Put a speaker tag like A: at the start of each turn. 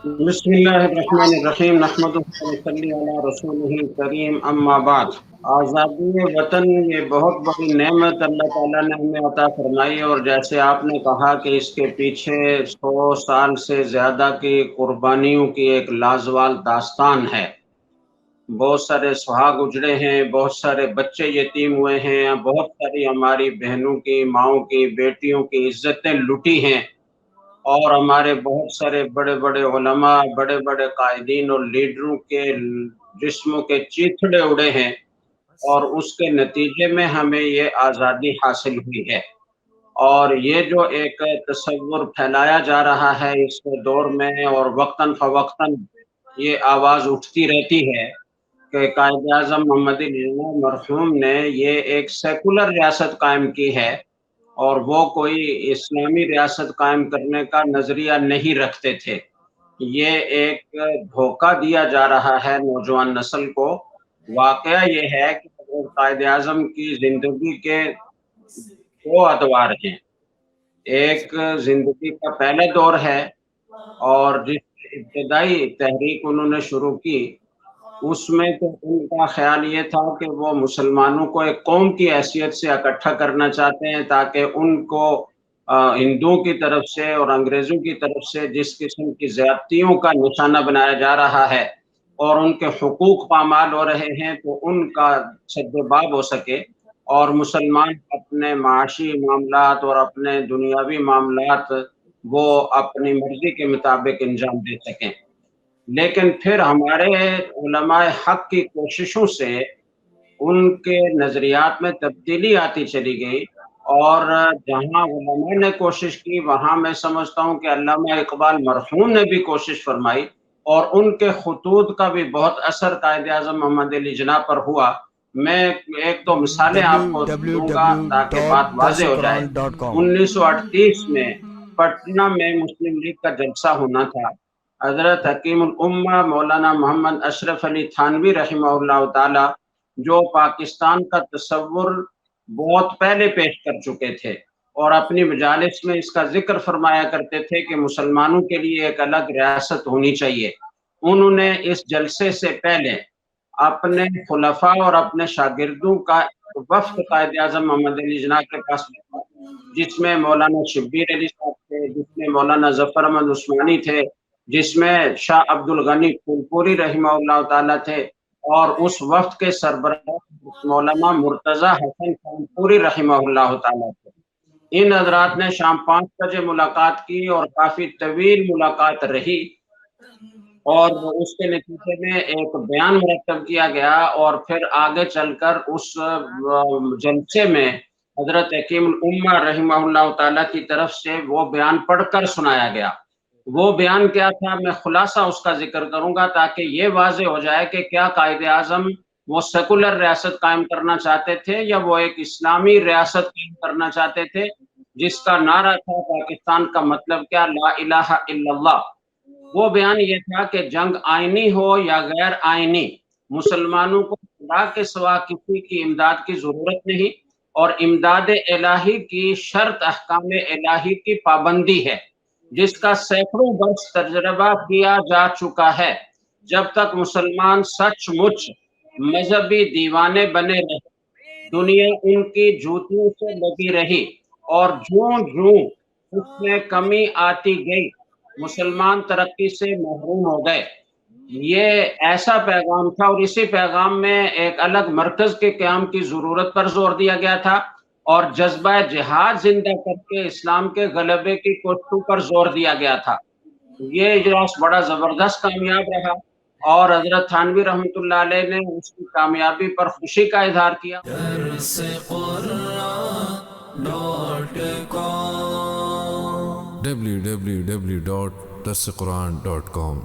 A: بسم اللہ الرحمن الرحیم نحمدہ و نصلی علی رسولہ الکریم اما بعد۔ آزادی وطن یہ بہت بڑی نعمت اللہ تعالیٰ نے ہمیں عطا فرمائی، اور جیسے آپ نے کہا کہ اس کے پیچھے 100 سال سے زیادہ کی قربانیوں کی ایک لازوال داستان ہے۔ بہت سارے سہاگ اجڑے ہیں، بہت سارے بچے یتیم ہوئے ہیں، بہت ساری ہماری بہنوں کی، ماؤں کی، بیٹیوں کی عزتیں لٹی ہیں، اور ہمارے بہت سارے بڑے بڑے علماء، بڑے بڑے قائدین اور لیڈروں کے جسموں کے چیتھڑے اڑے ہیں، اور اس کے نتیجے میں ہمیں یہ آزادی حاصل ہوئی ہے۔ اور یہ جو ایک تصور پھیلایا جا رہا ہے اس دور میں، اور وقتاً فوقتاً یہ آواز اٹھتی رہتی ہے کہ قائد اعظم محمد علی جناح مرحوم نے یہ ایک سیکولر ریاست قائم کی ہے، اور وہ کوئی اسلامی ریاست قائم کرنے کا نظریہ نہیں رکھتے تھے۔ یہ ایک دھوکہ دیا جا رہا ہے نوجوان نسل کو۔ واقعہ یہ ہے کہ قائد اعظم کی زندگی کے دو ادوار ہیں۔ ایک زندگی کا پہلا دور ہے، اور جس ابتدائی تحریک انہوں نے شروع کی اس میں تو ان کا خیال یہ تھا کہ وہ مسلمانوں کو ایک قوم کی حیثیت سے اکٹھا کرنا چاہتے ہیں، تاکہ ان کو ہندوؤں کی طرف سے اور انگریزوں کی طرف سے جس قسم کی زیادتیوں کا نشانہ بنایا جا رہا ہے اور ان کے حقوق پامال ہو رہے ہیں، تو ان کا سد و باب ہو سکے، اور مسلمان اپنے معاشی معاملات اور اپنے دنیاوی معاملات وہ اپنی مرضی کے مطابق انجام دے سکیں۔ لیکن پھر ہمارے علماء حق کی کوششوں سے ان کے نظریات میں تبدیلی آتی چلی گئی، اور جہاں علماء نے کوشش کی وہاں میں سمجھتا ہوں کہ علامہ اقبال مرحوم نے بھی کوشش فرمائی، اور ان کے خطوط کا بھی بہت اثر قائد اعظم محمد علی جناح پر ہوا۔ میں ایک دو مثالیں آپ کو دوں گا تاکہ بات واضح ہو جائے۔
B: www.dasquran.com
A: 1938 میں پٹنہ میں مسلم لیگ کا جلسہ ہونا تھا۔ حضرت حکیم الامہ مولانا محمد اشرف علی تھانوی رحمہ اللہ تعالی، جو پاکستان کا تصور بہت پہلے پیش کر چکے تھے اور اپنی مجالس میں اس کا ذکر فرمایا کرتے تھے کہ مسلمانوں کے لیے ایک الگ ریاست ہونی چاہیے، انہوں نے اس جلسے سے پہلے اپنے خلفاء اور اپنے شاگردوں کا وفد قائد اعظم محمد علی جناح کے پاس رکھا، جس میں مولانا شبیر علی صاحب تھے، جس میں مولانا ظفر احمد عثمانی تھے، جس میں شاہ عبد الغنی پھولپوری رحمہ اللہ تعالیٰ تھے، اور اس وفد کے سربراہ مولانا مرتضی حسن پھولپوری رحمہ اللہ تعالیٰ تھے۔ ان حضرات نے شام 5 بجے ملاقات کی، اور کافی طویل ملاقات رہی، اور اس کے نتیجے میں ایک بیان مرتب کیا گیا، اور پھر آگے چل کر اس جلسے میں حضرت حکیم الامہ رحمہ اللہ تعالیٰ کی طرف سے وہ بیان پڑھ کر سنایا گیا۔ وہ بیان کیا تھا، میں خلاصہ اس کا ذکر کروں گا تاکہ یہ واضح ہو جائے کہ کیا قائد اعظم وہ سیکولر ریاست قائم کرنا چاہتے تھے یا وہ ایک اسلامی ریاست قائم کرنا چاہتے تھے، جس کا نعرہ تھا پاکستان کا مطلب کیا، لا الہ الا اللہ۔ وہ بیان یہ تھا کہ جنگ آئینی ہو یا غیر آئینی، مسلمانوں کو خدا کے سوا کسی کی امداد کی ضرورت نہیں، اور امداد الہی کی شرط احکام الہی کی پابندی ہے، جس کا سینکڑوں برس تجربہ کیا جا چکا ہے۔ جب تک مسلمان سچ مچ مذہبی دیوانے بنے رہے، دنیا ان کی جوتیوں سے لگی رہی، اور جوں جوں اس میں کمی آتی گئی مسلمان ترقی سے محروم ہو گئے۔ یہ ایسا پیغام تھا، اور اسی پیغام میں ایک الگ مرکز کے قیام کی ضرورت پر زور دیا گیا تھا، اور جذبہ جہاد زندہ کر کے اسلام کے غلبے کی کوششوں پر زور دیا گیا تھا۔ یہ اجلاس بڑا زبردست کامیاب رہا، اور حضرت تھانوی رحمۃ اللہ علیہ نے اس کی کامیابی پر خوشی کا اظہار کیا۔
B: www.dasquran.com